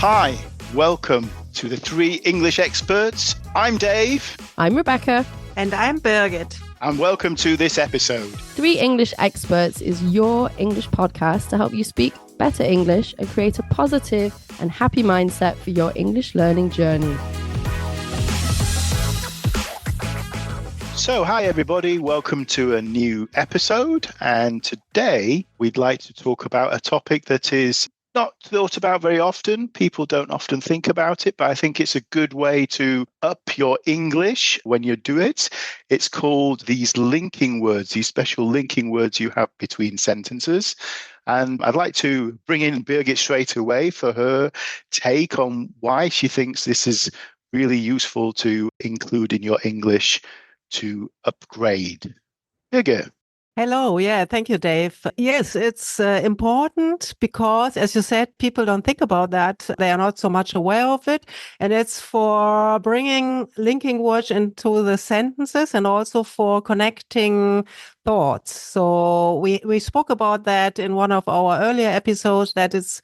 Hi, welcome to the Three English Experts. I'm Dave. I'm Rebecca. And I'm Birgit. And welcome to this episode. Three English Experts is your English podcast to help you speak better English and create a positive and happy mindset for your English learning journey. So, hi everybody, welcome to a new episode. And today we'd like to talk about a topic that is not thought about very often. People don't often think about it, but I think it's a good way to up your English when you do it. It's called these linking words, these special linking words you have between sentences. And I'd like to bring in Birgit straight away for her take on why she thinks this is really useful to include in your English to upgrade. Birgit. Hello. Yeah, thank you, Dave. Yes, it's important because, as you said, people don't think about that. They are not so much aware of it. And it's for bringing linking words into the sentences and also for connecting thoughts. So we spoke about that in one of our earlier episodes, that it's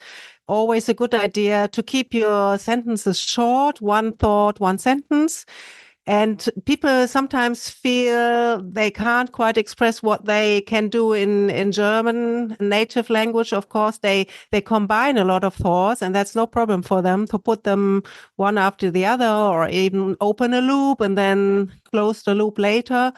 always a good idea to keep your sentences short, one thought, one sentence. And people sometimes feel they can't quite express what they can do in German, native language. Of course, they combine a lot of thoughts, and that's no problem for them to put them one after the other, or even open a loop and then close the loop later.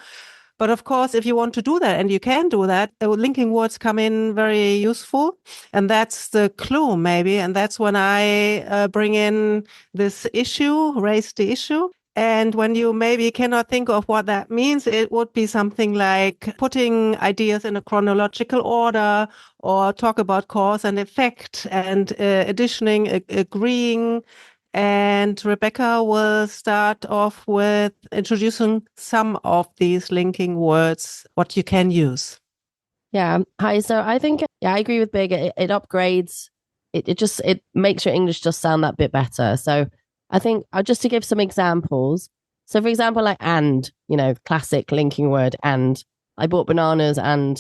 But of course, if you want to do that, and you can do that, linking words come in very useful. And that's the clue, maybe. And that's when I bring in this issue, raise the issue. And when you maybe cannot think of what that means, it would be something like putting ideas in a chronological order, or talk about cause and effect, and additioning, agreeing. And Rebecca will start off with introducing some of these linking words, what you can use. Yeah. Hi. So I think, I agree with Big. It upgrades. It makes your English just sound that bit better. So I think just to give some examples. So for example, like and, classic linking word, and I bought bananas and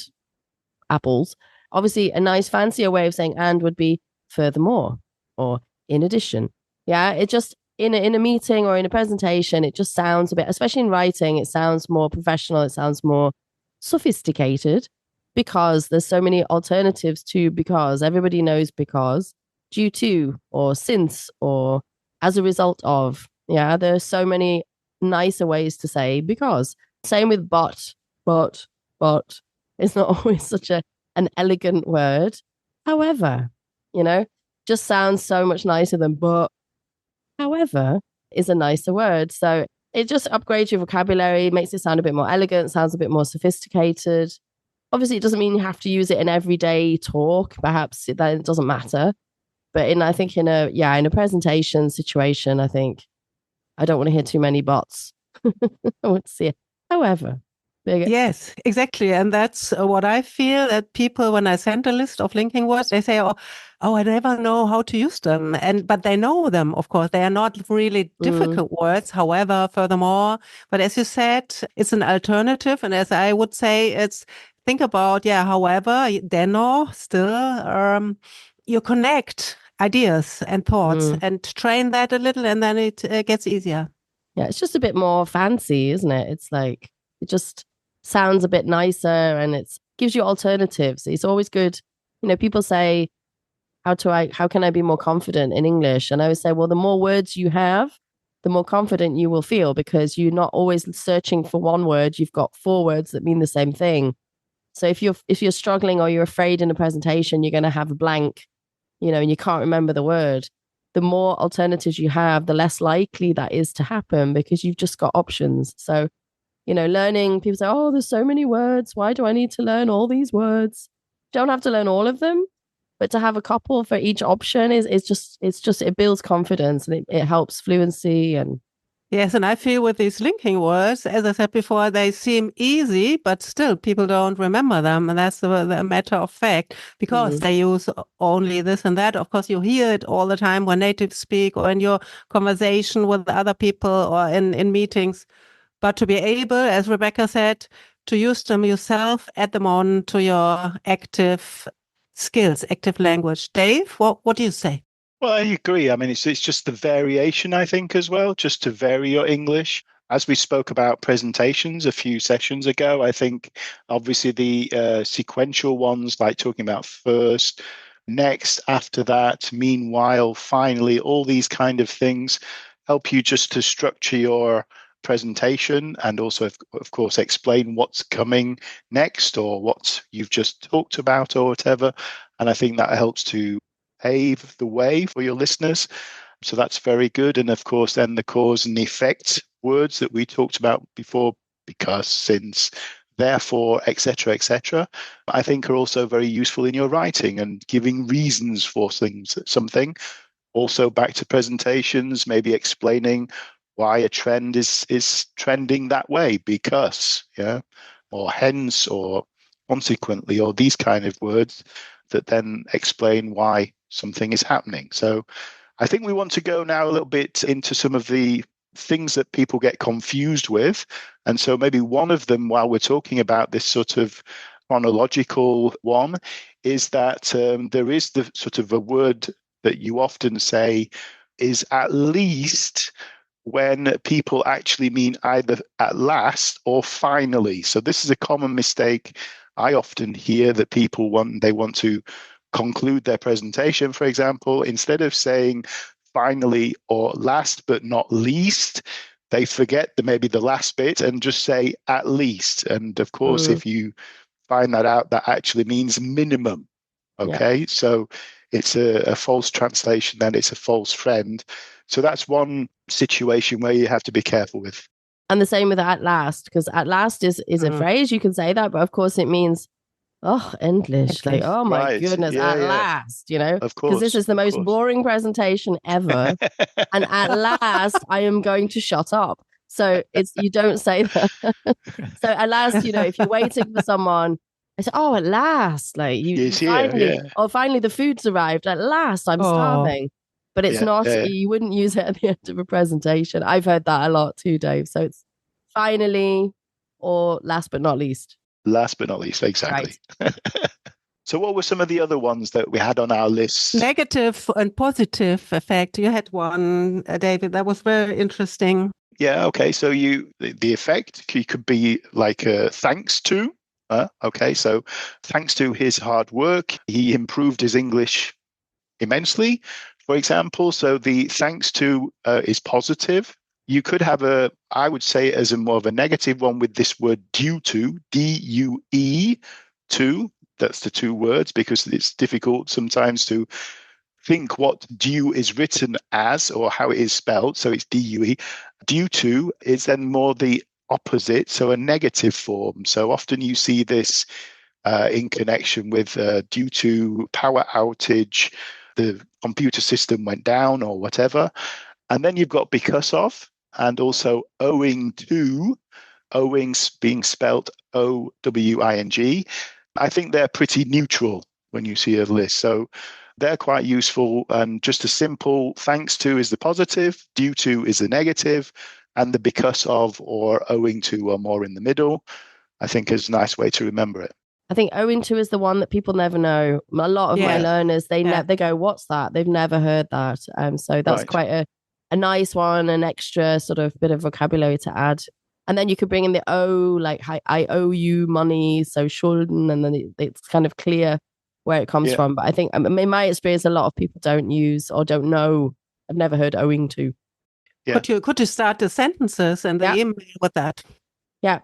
apples. Obviously, a nice fancier way of saying and would be furthermore or in addition. Yeah, it just in a meeting or in a presentation, it just sounds a bit, especially in writing, it sounds more professional. It sounds more sophisticated because there's so many alternatives to because. Everybody knows because, due to, or since, or as a result of. Yeah, there's so many nicer ways to say because. Same with but. It's not always such an elegant word. However, just sounds so much nicer than but. However is a nicer word. So it just upgrades your vocabulary, makes it sound a bit more elegant, sounds a bit more sophisticated. Obviously, it doesn't mean you have to use it in everyday talk. Perhaps it doesn't matter. But in a presentation situation, I think I don't want to hear too many bots. I want to see it. However, yes, exactly. And that's what I feel, that people, when I send a list of linking words, they say, oh, I never know how to use them. But they know them, of course. They are not really difficult words. However, furthermore, but as you said, it's an alternative. And as I would say, think about, however, dennoch, still, you connect ideas and thoughts and train that a little, and then it gets easier. Yeah, it's just a bit more fancy, isn't it? It's like, it just sounds a bit nicer, and it gives you alternatives. It's always good. People say, how can I be more confident in English? And I always say, well, the more words you have, the more confident you will feel, because you're not always searching for one word. You've got 4 words that mean the same thing. So if you're struggling or you're afraid in a presentation, you're going to have a blank, and you can't remember the word. The more alternatives you have, the less likely that is to happen, because you've just got options. So, learning, people say, oh, there's so many words. Why do I need to learn all these words? You don't have to learn all of them, but to have a couple for each option it builds confidence, and it helps fluency. And yes, and I feel with these linking words, as I said before, they seem easy, but still people don't remember them. And that's the matter of fact, because they use only this and that. Of course, you hear it all the time when natives speak, or in your conversation with other people, or in meetings. But to be able, as Rebecca said, to use them yourself, add them on to your active skills, active language. Dave, what do you say? Well, I agree. I mean, it's just the variation, I think, as well, just to vary your English. As we spoke about presentations a few sessions ago, I think obviously the sequential ones, like talking about first, next, after that, meanwhile, finally, all these kind of things help you just to structure your presentation and also, of course, explain what's coming next or what you've just talked about or whatever. And I think that helps to pave the way for your listeners. So that's very good. And of course, then the cause and effect words that we talked about before, because, since, therefore, etc., I think are also very useful in your writing and giving reasons for things, something. Also back to presentations, maybe explaining why a trend is trending that way, because, yeah, or hence, or consequently, or these kind of words that then explain why something is happening. So I think we want to go now a little bit into some of the things that people get confused with. And so maybe one of them, while we're talking about this sort of chronological one, is that there is the sort of a word that you often say is at least, when people actually mean either at last or finally. So this is a common mistake I often hear, that people want to conclude their presentation, for example, instead of saying finally or last but not least, they forget maybe the last bit and just say at least. And of course, if you find that out, that actually means minimum. Okay, yeah. So it's a false translation, then it's a false friend. So that's one situation where you have to be careful with. And the same with at last, because at last is a phrase, you can say that, but of course it means, oh, endlich. Like, oh my goodness, at last, you know? Of course. Because this is the most boring presentation ever. And at last, I am going to shut up. So you don't say that. So at last, you know, if you're waiting for someone, I say, oh, at last, like you finally, or finally the food's arrived. At last, I'm starving. But it's not, you wouldn't use it at the end of a presentation. I've heard that a lot too, Dave. So it's finally, or last but not least. Last but not least, exactly. Right. So what were some of the other ones that we had on our list? Negative and positive effect. You had one, David, that was very interesting. Yeah, okay. So the effect could be like thanks to. Okay, so thanks to his hard work, he improved his English immensely, for example. So the thanks to is positive. You could have I would say as a more of a negative one with this word due to, D-U-E, to. That's the two words, because it's difficult sometimes to think what due is written as or how it is spelled. So it's D-U-E. Due to is then more the opposite, so a negative form. So often you see this in connection with due to power outage, the computer system went down or whatever. And then you've got because of, and also owing to, owing being spelt O-W-I-N-G. I think they're pretty neutral when you see a list. So they're quite useful. And just a simple thanks to is the positive, due to is the negative, and the because of or owing to are more in the middle. I think is a nice way to remember it. I think owing to is the one that people never know. A lot of my learners, they go, what's that? They've never heard that. So that's quite a nice one, an extra sort of bit of vocabulary to add. And then you could bring in the O, like I owe you money, so Schulden, and then it's kind of clear where it comes from. But I think in my experience, a lot of people don't use or don't know. I've never heard owing to. Yeah. Could you start the sentences and the email with that? Yeah.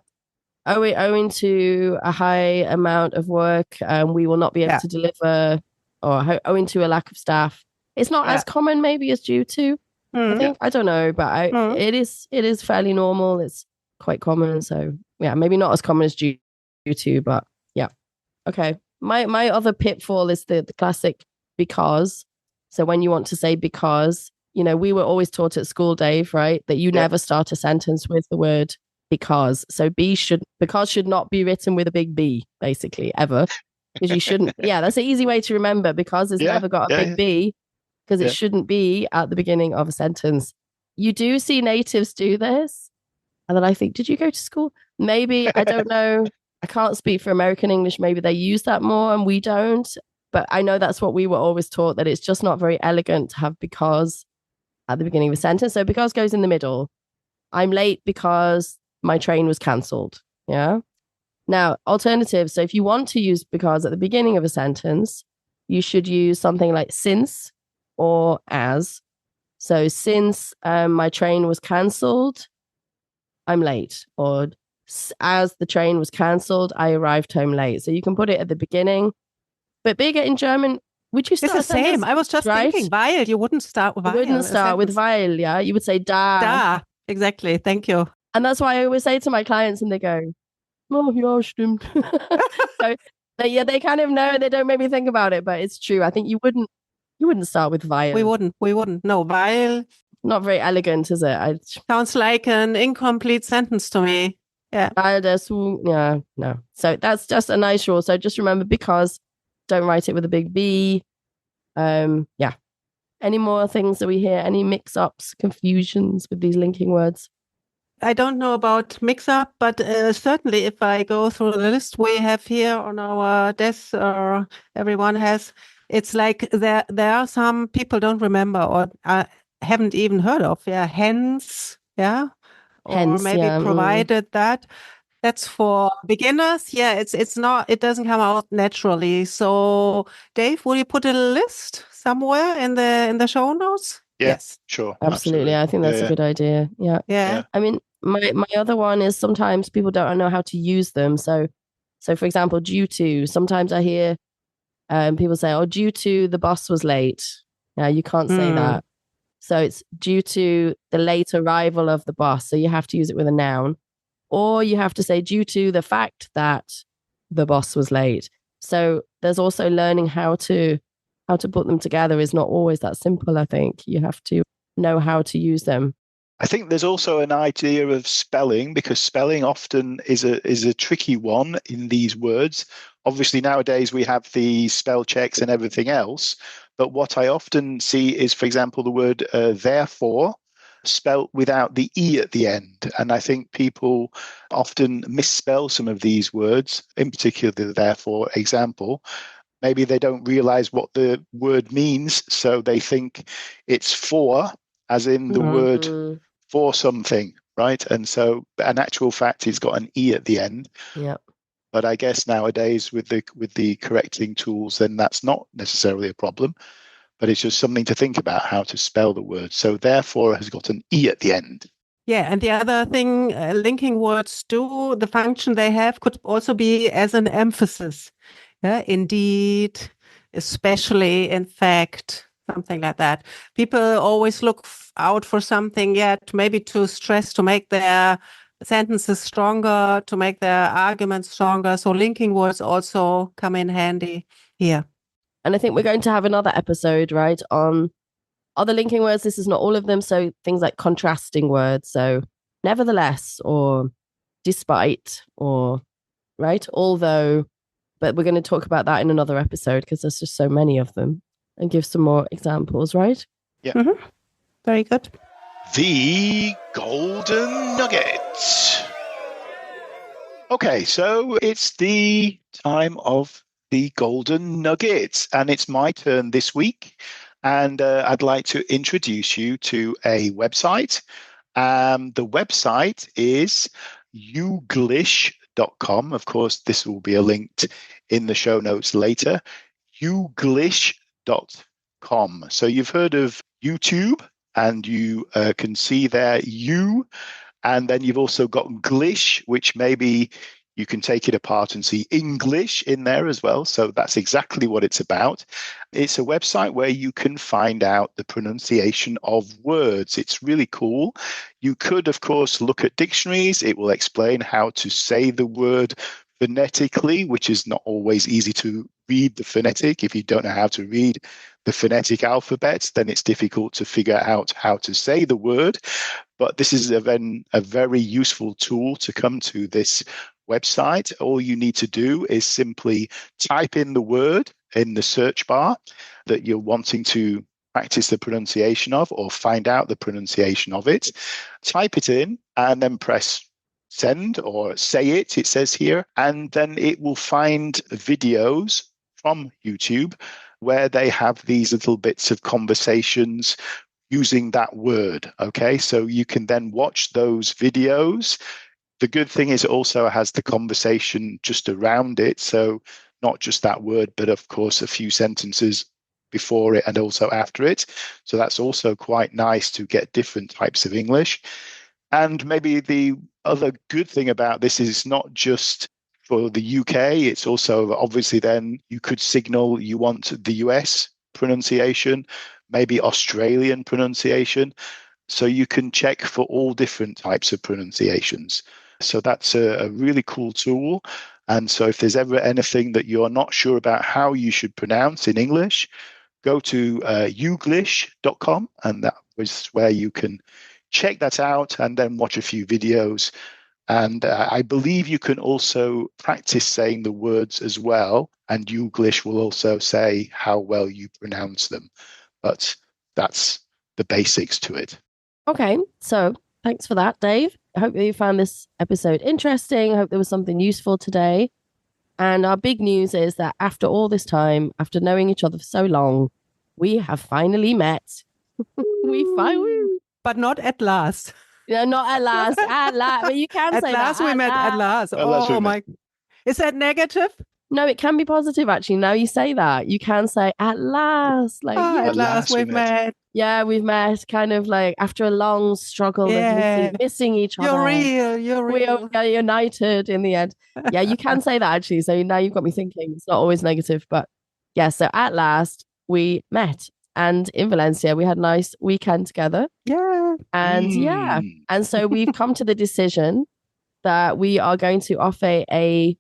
Owing to a high amount of work, we will not be able to deliver, or owing to a lack of staff. It's not as common maybe as due to, I think. I don't know, but it is fairly normal. It's quite common. So yeah, maybe not as common as due to, but yeah. Okay. My other pitfall is the classic because. So when you want to say because, you know, we were always taught at school, Dave, right, that you never start a sentence with the word because. So because should not be written with a big B, basically, ever. Because you shouldn't. Yeah, that's an easy way to remember. Because it's never got a big B, because it shouldn't be at the beginning of a sentence. You do see natives do this. And then I think, did you go to school? Maybe, I don't know. I can't speak for American English. Maybe they use that more and we don't. But I know that's what we were always taught, that it's just not very elegant to have because at the beginning of a sentence. So because goes in the middle. I'm late because my train was cancelled. Yeah. Now, alternatives. So if you want to use because at the beginning of a sentence, you should use something like since or as. So since my train was cancelled, I'm late. Or as the train was cancelled, I arrived home late. So you can put it at the beginning. But bigger in German, would you start It's the same. I was just thinking, weil. You wouldn't start with weil. You wouldn't start with weil, yeah. You would say da. Da. Exactly. Thank you. And that's why I always say to my clients, and they go, oh, ja, stimmt. So they kind of know, they don't make me think about it, but it's true. I think you wouldn't start with weil. We wouldn't. No, weil. Not very elegant, is it? Sounds like an incomplete sentence to me. Yeah. Weil yeah, no. So that's just a nice rule. So just remember, because don't write it with a big B. Yeah. Any more things that we hear? Any mix-ups, confusions with these linking words? I don't know about mix-up, but certainly if I go through the list we have here on our desk, or everyone has, it's like there are some people don't remember or haven't even heard of. Yeah, hence, yeah, or Hence, maybe yeah. provided that. That's for beginners. Yeah, it's not. It doesn't come out naturally. So, Dave, will you put a list somewhere in the show notes? Yeah, yes, sure, absolutely. I think that's a good idea. Yeah. I mean, my other one is sometimes people don't know how to use them. So for example, due to. Sometimes I hear people say, "Oh, due to the bus was late." Now you can't say that. So it's due to the late arrival of the bus. So you have to use it with a noun. Or you have to say due to the fact that the boss was late. So there's also learning how to put them together is not always that simple, I think. You have to know how to use them. I think there's also an idea of spelling, because spelling often is a tricky one in these words. Obviously, nowadays we have the spell checks and everything else. But what I often see is, for example, the word therefore, spelt without the E at the end. And I think people often misspell some of these words, in particular the therefore example. Maybe they don't realize what the word means, so they think it's for, as in the word for something, right? And so in actual fact, it's got an E at the end. Yeah. But I guess nowadays with the correcting tools, then that's not necessarily a problem. But it's just something to think about, how to spell the word. So therefore has got an E at the end. Yeah, and the other thing linking words do, the function they have could also be as an emphasis. Yeah, indeed, especially, in fact, something like that. People always look out for something, maybe to stress, to make their sentences stronger, to make their arguments stronger. So linking words also come in handy here. And I think we're going to have another episode, right, on other linking words. This is not all of them. So things like contrasting words. So nevertheless, or despite, or right, although. But we're going to talk about that in another episode because there's just so many of them, and give some more examples, right? Yeah. Mm-hmm. Very good. The Golden Nugget. Okay, so it's the time of the Golden Nuggets, and it's my turn this week. And I'd like to introduce you to a website. The website is YouGlish.com. Of course, this will be linked in the show notes later. YouGlish.com. So you've heard of YouTube, and you can see there you. And then you've also got Glish, which maybe you can take it apart and see English in there as well. So that's exactly what it's about. It's a website where you can find out the pronunciation of words. It's really cool. You could, of course, look at dictionaries. It will explain how to say the word phonetically, which is not always easy to read the phonetic. If you don't know how to read the phonetic alphabet, then it's difficult to figure out how to say the word. But this is a very useful tool to come to this website. All you need to do is simply type in the word in the search bar that you're wanting to practice the pronunciation of or find out the pronunciation of it. Type it in and then press send or say it says here, and then it will find videos from YouTube where they have these little bits of conversations using that word. Okay, so you can then watch those videos. The good thing is it also has the conversation just around it. So not just that word, but of course a few sentences before it and also after it. So that's also quite nice to get different types of English. And maybe the other good thing about this is not just for the UK, it's also obviously then you could signal you want the US pronunciation, maybe Australian pronunciation. So you can check for all different types of pronunciations. So that's a really cool tool. And so if there's ever anything that you're not sure about how you should pronounce in English, go to YouGlish.com, and that was where you can check that out and then watch a few videos. And I believe you can also practice saying the words as well. And YouGlish will also say how well you pronounce them. But that's the basics to it. Okay, so thanks for that, Dave. I hope that you found this episode interesting. I hope there was something useful today. And our big news is that after all this time, after knowing each other for so long, we have finally met. But not at last. No, not at last. At last. But you can At say last that. we met at last. Oh my. Is that negative? No, it can be positive, actually. Now you say that. You can say, at last. Like, at last we've met. Yeah, we've met kind of like after a long struggle of missing each other. You're real. We are united in the end. Yeah, you can say that, actually. So now you've got me thinking. It's not always negative. But yeah, so at last we met. And in Valencia, we had a nice weekend together. Yeah. And so we've come to the decision that we are going to offer a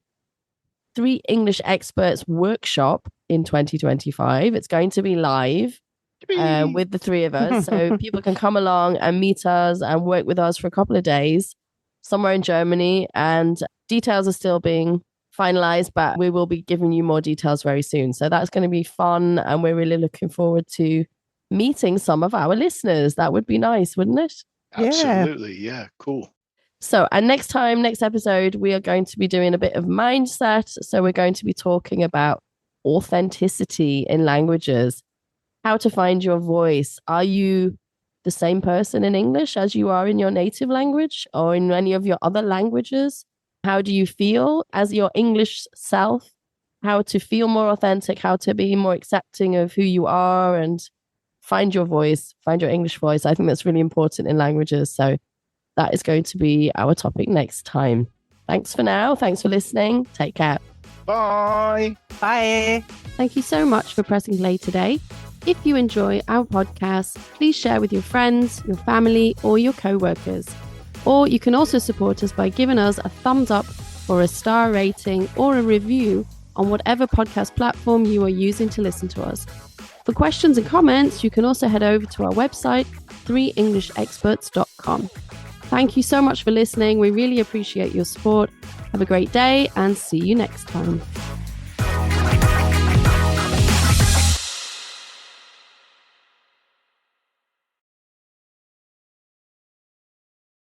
3 English Experts workshop in 2025. It's going to be live with the 3 of us. So people can come along and meet us and work with us for a couple of days somewhere in Germany. And details are still being finalized, but we will be giving you more details very soon. So that's going to be fun. And we're really looking forward to meeting some of our listeners. That would be nice, wouldn't it? Absolutely. Yeah. Cool. So, and next episode, we are going to be doing a bit of mindset. So we're going to be talking about authenticity in languages, how to find your voice. Are you the same person in English as you are in your native language or in any of your other languages? How do you feel as your English self? How to feel more authentic, how to be more accepting of who you are and find your voice, find your English voice. I think that's really important in languages. So that is going to be our topic next time. Thanks for now. Thanks for listening. Take care. Bye. Bye. Thank you so much for pressing play today. If you enjoy our podcast, please share with your friends, your family, or your co-workers. Or you can also support us by giving us a thumbs up or a star rating or a review on whatever podcast platform you are using to listen to us. For questions and comments, you can also head over to our website, 3englishexperts.com. Thank you so much for listening. We really appreciate your support. Have a great day and see you next time.